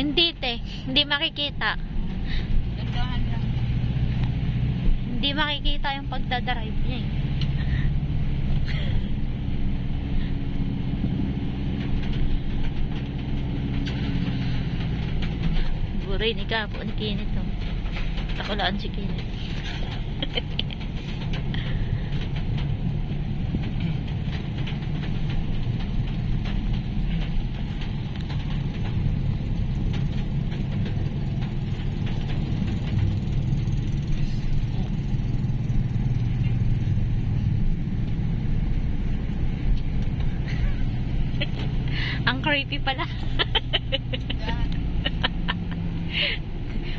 Hindi te, hindi makikita. Gandahan lang. Hindi makikita yung pagdadrive niya eh. Buray ni Kapo, ni Kinit to. Takulaan si Kinit. Ang creepy pala.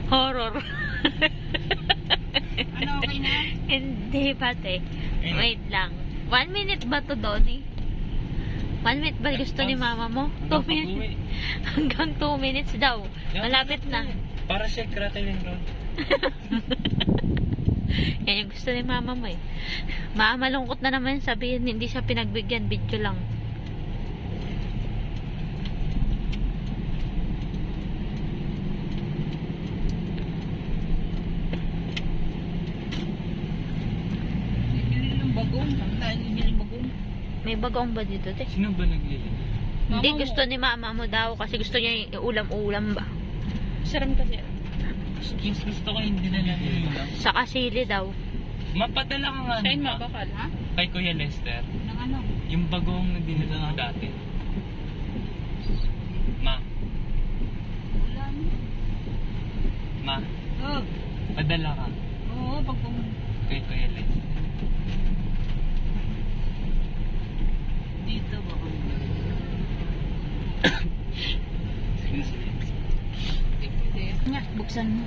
Horror. Ano, okay na? Hindi pa te. Wait lang. 1 minute ba to doon eh? 1 minute ba gusto ni mama mo? 2 minutes. Hanggang 2 minutes daw. Malapit na. Para siya Rattling Road. Yan yung gusto ni mama mo eh. Malungkot na naman sabihin, hindi siya pinagbigyan. Video lang. Bagong, saan tayo yung bagong? May bagong ba dito te? Sino ba naglili? Hindi, Mama mo. gusto ni mama mo daw kasi gusto niya yung ulam-ulam ba? Saram kasi. Yung gusto ko hindi na lang ulam. Sa kasili daw. Mapadala ka nga. Shine pa. mabakal, ha? Kay Kuya Lester. Nang ano? Yung bagong na dinala ko dati. Ma. Wala mo. Ma. Oh, Padala ka. oo, bagong. Kay Kuya Lester. Dito bagong. Nga, buksan mo.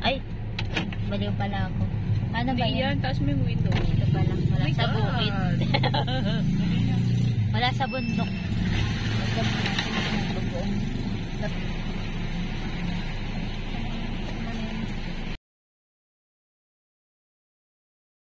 Ay, baliw pala ako. Ano ba Hindi yan? yan, taas mo yung window. Ito pala, wala My sa God. bukid. Wala sa bundok.